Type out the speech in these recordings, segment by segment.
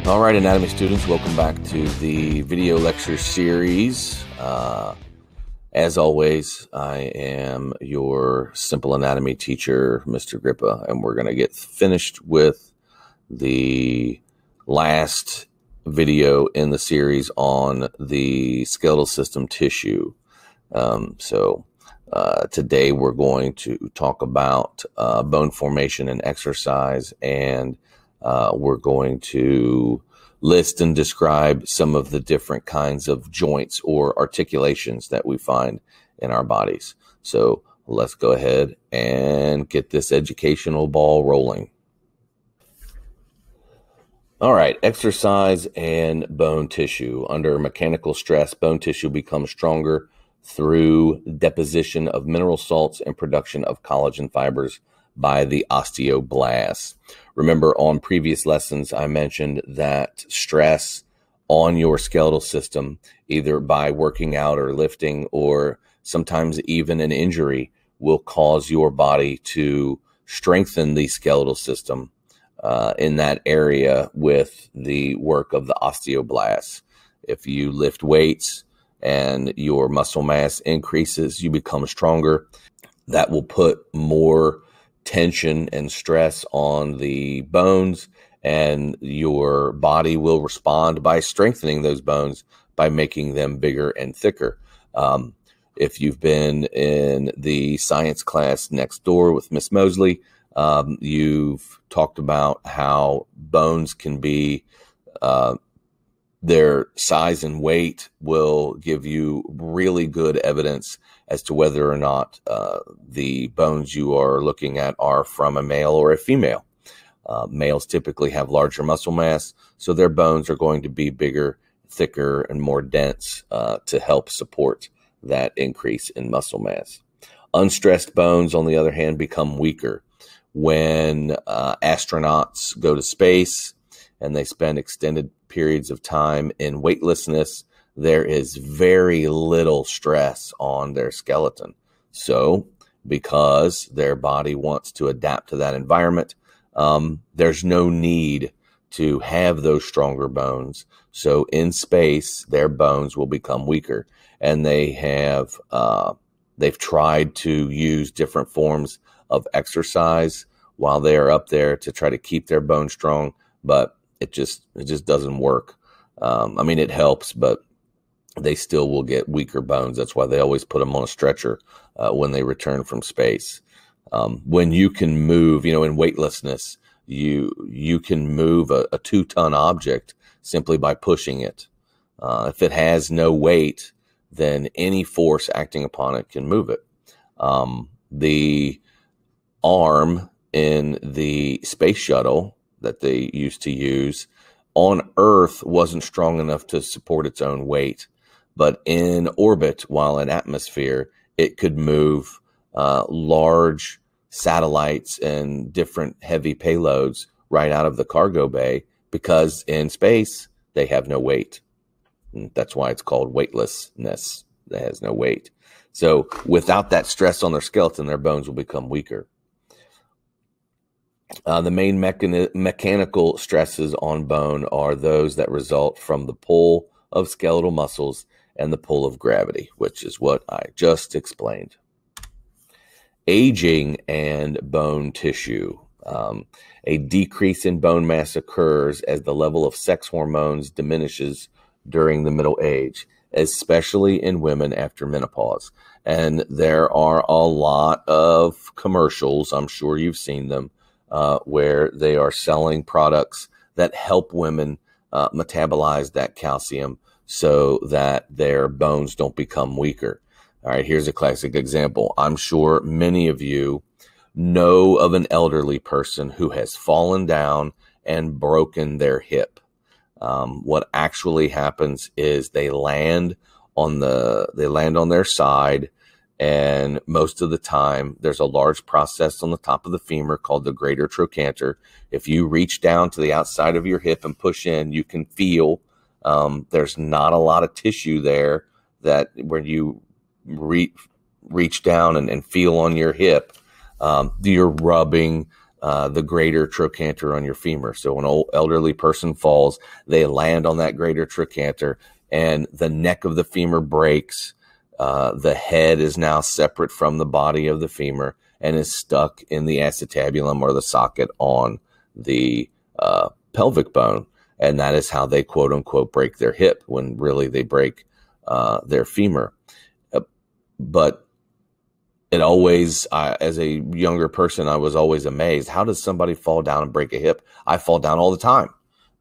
All right, anatomy students, welcome back to the video lecture series. As always, I am your simple anatomy teacher, Mr. Grippa, and we're going to get finished with the last video in the series on the skeletal system tissue. Today we're going to talk about bone formation and exercise, and we're going to list and describe some of the different kinds of joints or articulations that we find in our bodies. So let's go ahead and get this educational ball rolling. All right, exercise and bone tissue. Under mechanical stress, bone tissue becomes stronger through deposition of mineral salts and production of collagen fibers by the osteoblasts. Remember, on previous lessons, I mentioned that stress on your skeletal system, either by working out or lifting, or sometimes even an injury, will cause your body to strengthen the skeletal system in that area with the work of the osteoblasts. If you lift weights and your muscle mass increases, you become stronger. That will put more tension and stress on the bones, and your body will respond by strengthening those bones by making them bigger and thicker. If you've been in the science class next door with Miss Mosley, you've talked about how bones can be, their size and weight will give you really good evidence as to whether or not the bones you are looking at are from a male or a female. Males typically have larger muscle mass, so their bones are going to be bigger, thicker, and more dense to help support that increase in muscle mass. Unstressed bones, on the other hand, become weaker. When astronauts go to space and they spend extended periods of time in weightlessness, there is very little stress on their skeleton. So, because their body wants to adapt to that environment, there's no need to have those stronger bones. So in space, their bones will become weaker, and they've tried to use different forms of exercise while they are up there to try to keep their bones strong, but it just doesn't work. It helps, but they still will get weaker bones. That's why they always put them on a stretcher when they return from space. When you can move, in weightlessness, you can move a 2-ton object simply by pushing it. If it has no weight, then any force acting upon it can move it. The arm in the space shuttle that they used to use on Earth wasn't strong enough to support its own weight, but in orbit, while in atmosphere, it could move large satellites and different heavy payloads right out of the cargo bay, because in space they have no weight. And that's why it's called weightlessness. That has no weight. So without that stress on their skeleton, their bones will become weaker. The main mechanical stresses on bone are those that result from the pull of skeletal muscles and the pull of gravity, which is what I just explained. Aging and bone tissue. A decrease in bone mass occurs as the level of sex hormones diminishes during the middle age, especially in women after menopause. And there are a lot of commercials, I'm sure you've seen them, where they are selling products that help women metabolize that calcium so that their bones don't become weaker. All right, here's a classic example. I'm sure many of you know of an elderly person who has fallen down and broken their hip. What actually happens is they land on their side, and most of the time there's a large process on the top of the femur called the greater trochanter. If you reach down to the outside of your hip and push in, you can feel there's not a lot of tissue there that when you reach down and feel on your hip, you're rubbing the greater trochanter on your femur. So when an elderly person falls, they land on that greater trochanter and the neck of the femur breaks. The head is now separate from the body of the femur and is stuck in the acetabulum or the socket on the pelvic bone. And that is how they quote unquote break their hip, when really they break their femur. But it always, as a younger person, I was always amazed. How does somebody fall down and break a hip? I fall down all the time,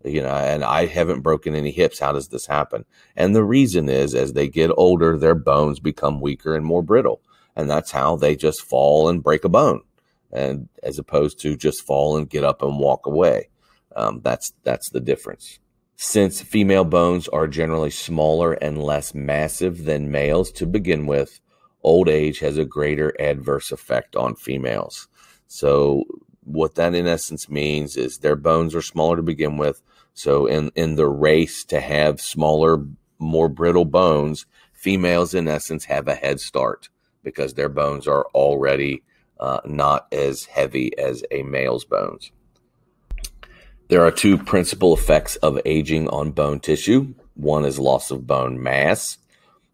and I haven't broken any hips. How does this happen? And the reason is, as they get older, their bones become weaker and more brittle. And that's how they just fall and break a bone, and as opposed to just fall and get up and walk away. That's the difference. Since female bones are generally smaller and less massive than males to begin with, old age has a greater adverse effect on females. So what that in essence means is their bones are smaller to begin with. So in the race to have smaller, more brittle bones, females in essence have a head start because their bones are already not as heavy as a male's bones. There are two principal effects of aging on bone tissue. One is loss of bone mass.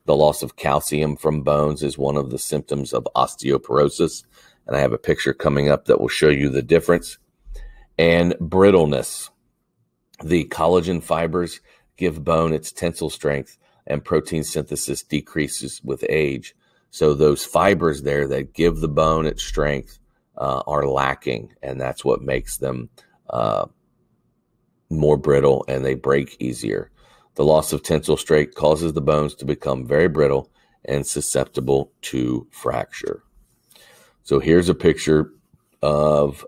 The loss of calcium from bones is one of the symptoms of osteoporosis. And I have a picture coming up that will show you the difference. And brittleness. The collagen fibers give bone its tensile strength, and protein synthesis decreases with age. So those fibers there that give the bone its strength are lacking, and that's what makes them more brittle, and they break easier. The loss of tensile strength causes the bones to become very brittle and susceptible to fracture. So here's a picture of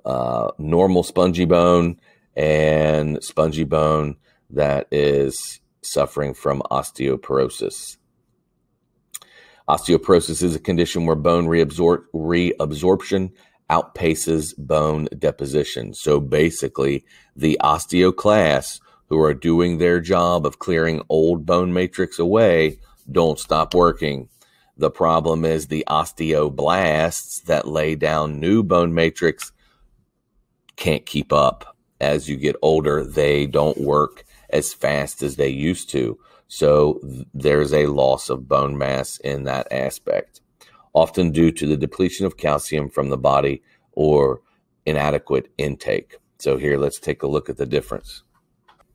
normal spongy bone and spongy bone that is suffering from osteoporosis. Osteoporosis is a condition where bone reabsorption outpaces bone deposition. So basically, the osteoclasts who are doing their job of clearing old bone matrix away don't stop working. The problem is the osteoblasts that lay down new bone matrix can't keep up. As you get older, they don't work as fast as they used to. So there's a loss of bone mass in that aspect, often due to the depletion of calcium from the body or inadequate intake. So here, let's take a look at the difference.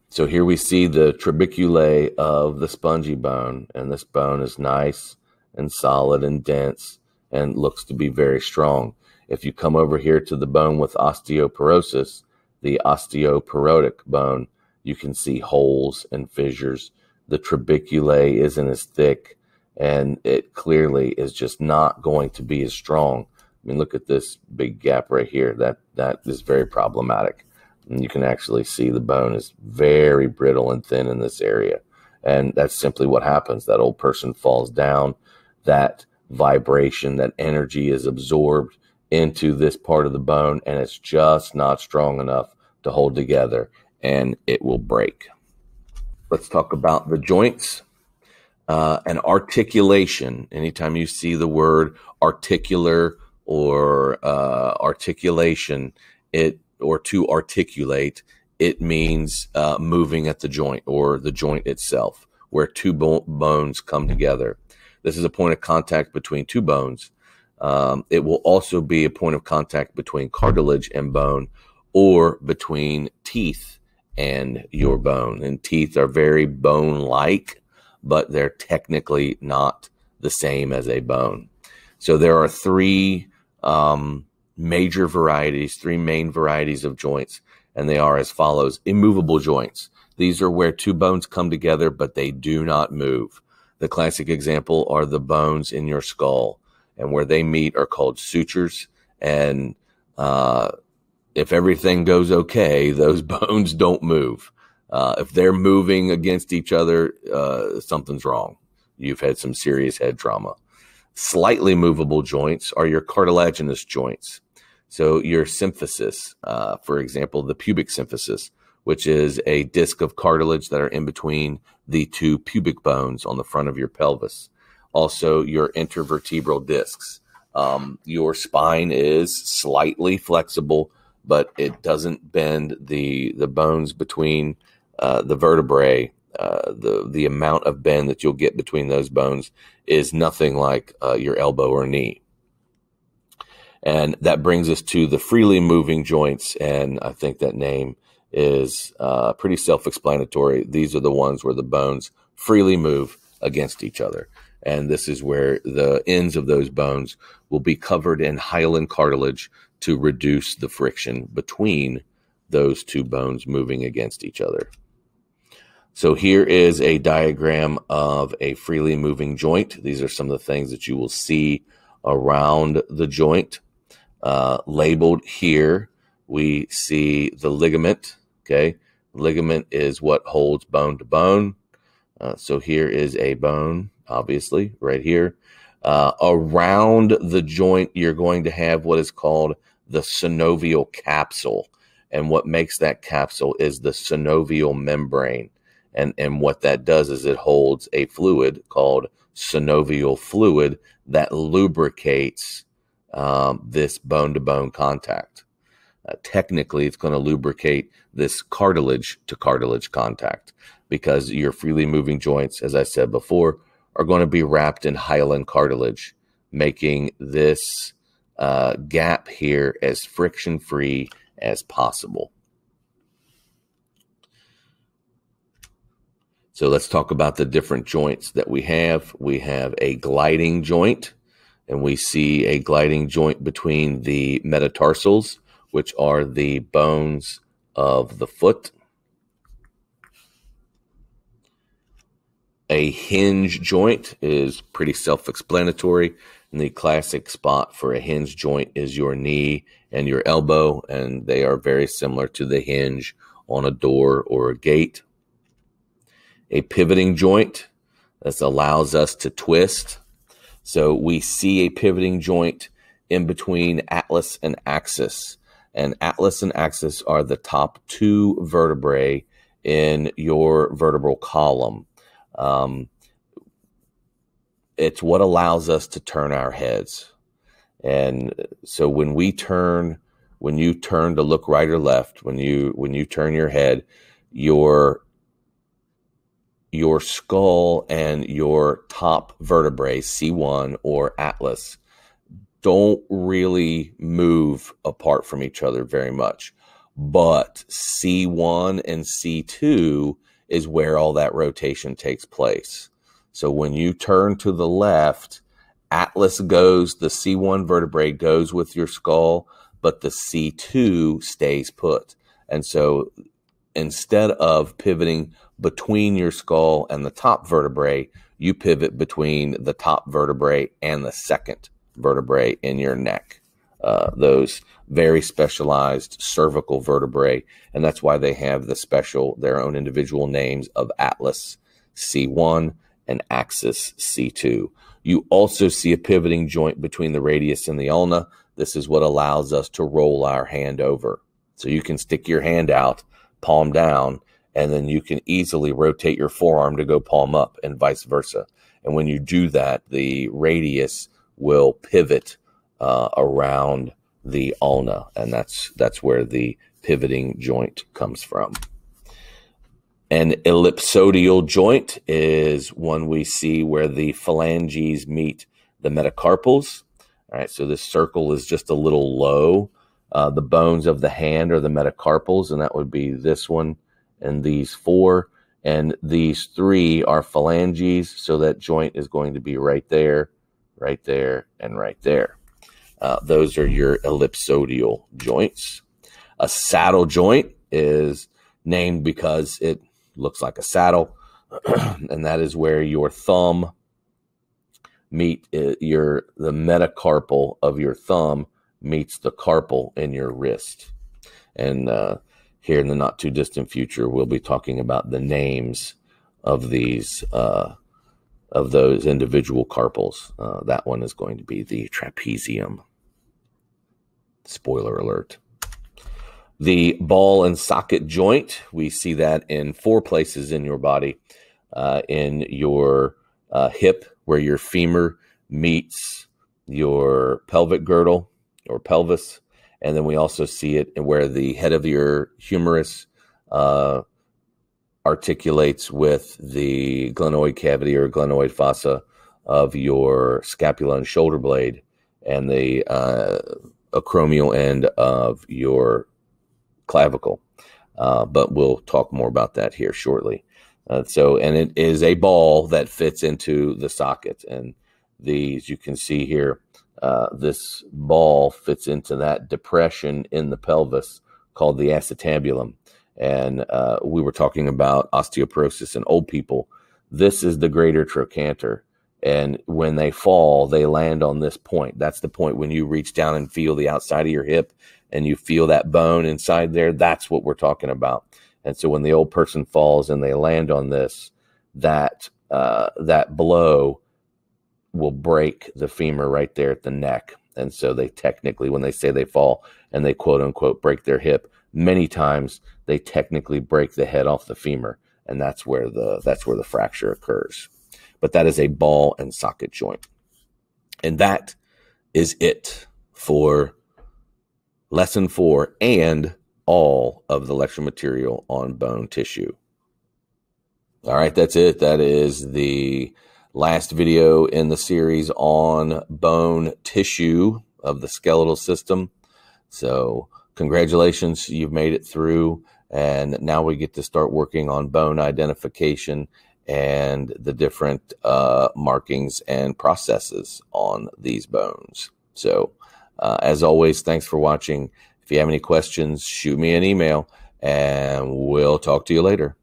So here we see the trabeculae of the spongy bone, and this bone is nice and solid and dense and looks to be very strong. If you come over here to the bone with osteoporosis, the osteoporotic bone, you can see holes and fissures. The trabeculae isn't as thick, and it clearly is just not going to be as strong. I mean, look at this big gap right here. That is very problematic. And you can actually see the bone is very brittle and thin in this area. And that's simply what happens. That old person falls down. That vibration, that energy is absorbed into this part of the bone, and it's just not strong enough to hold together, and it will break. Let's talk about the joints. And articulation. Anytime you see the word articular or articulation, or to articulate, it means moving at the joint or the joint itself, where two bones come together. This is a point of contact between two bones. It will also be a point of contact between cartilage and bone, or between teeth and your bone. And teeth are very bone-like, but they're technically not the same as a bone. So there are three major varieties, three main varieties of joints, and they are as follows. Immovable joints. These are where two bones come together, but they do not move. The classic example are the bones in your skull, and where they meet are called sutures. And if everything goes okay, those bones don't move. If they're moving against each other, something's wrong. You've had some serious head trauma. Slightly movable joints are your cartilaginous joints. So your symphysis, for example, the pubic symphysis, which is a disc of cartilage that are in between the two pubic bones on the front of your pelvis. Also, your intervertebral discs. Your spine is slightly flexible but it doesn't bend the bones between the vertebrae. The amount of bend that you'll get between those bones is nothing like your elbow or knee. And that brings us to the freely moving joints, and I think that name is pretty self-explanatory. These are the ones where the bones freely move against each other. And this is where the ends of those bones will be covered in hyaline cartilage to reduce the friction between those two bones moving against each other. So here is a diagram of a freely moving joint. These are some of the things that you will see around the joint. Labeled here, we see the ligament. Okay, ligament is what holds bone to bone. So here is a bone, obviously, right here. Around the joint, you're going to have what is called the synovial capsule. And what makes that capsule is the synovial membrane. And what that does is it holds a fluid called synovial fluid that lubricates this bone-to-bone contact. Technically, it's going to lubricate this cartilage-to-cartilage contact because your freely moving joints, as I said before, are going to be wrapped in hyaline cartilage, making this gap here as friction-free as possible. So let's talk about the different joints that we have. We have a gliding joint, and we see a gliding joint between the metatarsals, which are the bones of the foot. A hinge joint is pretty self-explanatory, and the classic spot for a hinge joint is your knee and your elbow, and they are very similar to the hinge on a door or a gate. A pivoting joint, this allows us to twist. So we see a pivoting joint in between atlas and axis. And atlas and axis are the top two vertebrae in your vertebral column. It's what allows us to turn our heads. And so when you turn to look right or left, when you turn your head, your skull and your top vertebrae, C1 or atlas, don't really move apart from each other very much. But C1 and C2 is where all that rotation takes place. So when you turn to the left, atlas goes, the C1 vertebrae goes with your skull, but the C2 stays put. And so instead of pivoting between your skull and the top vertebrae, you pivot between the top vertebrae and the second vertebrae in your neck. Those very specialized cervical vertebrae, and that's why they have their own individual names of atlas C1 and axis C2. You also see a pivoting joint between the radius and the ulna. This is what allows us to roll our hand over. So you can stick your hand out, palm down, and then you can easily rotate your forearm to go palm up and vice versa. And when you do that, the radius will pivot around the ulna, and that's where the pivoting joint comes from. An ellipsoidal joint is one we see where the phalanges meet the metacarpals. All right, so this circle is just a little low. The bones of the hand are the metacarpals, and that would be this one and these four. And these three are phalanges, so that joint is going to be right there, and right there. Those are your ellipsoidal joints. A saddle joint is named because it looks like a saddle, and that is where your thumb the metacarpal of your thumb meets the carpal in your wrist. And here in the not too distant future, we'll be talking about the names of these of those individual carpals. That one is going to be the trapezium. Spoiler alert. The ball and socket joint, we see that in 4 places in your body. In your hip, where your femur meets your pelvic girdle or pelvis, And then we also see it where the head of your humerus articulates with the glenoid cavity or glenoid fossa of your scapula and shoulder blade, and the acromial end of your clavicle. But we'll talk more about that here shortly. And it is a ball that fits into the socket. And as you can see here, this ball fits into that depression in the pelvis called the acetabulum. And we were talking about osteoporosis in old people. This is the greater trochanter. And when they fall, they land on this point. That's the point when you reach down and feel the outside of your hip and you feel that bone inside there. That's what we're talking about. And so when the old person falls and they land on this, that blow will break the femur right there at the neck. And so they technically, when they say they fall and they quote unquote break their hip, many times they technically break the head off the femur. And that's where the fracture occurs. But that is a ball and socket joint. And that is it for lesson 4 and all of the lecture material on bone tissue. All right, that's it. That is the last video in the series on bone tissue of the skeletal system. So congratulations, you've made it through. And now we get to start working on bone identification and the different markings and processes on these bones. So as always, thanks for watching. If you have any questions, shoot me an email and we'll talk to you later.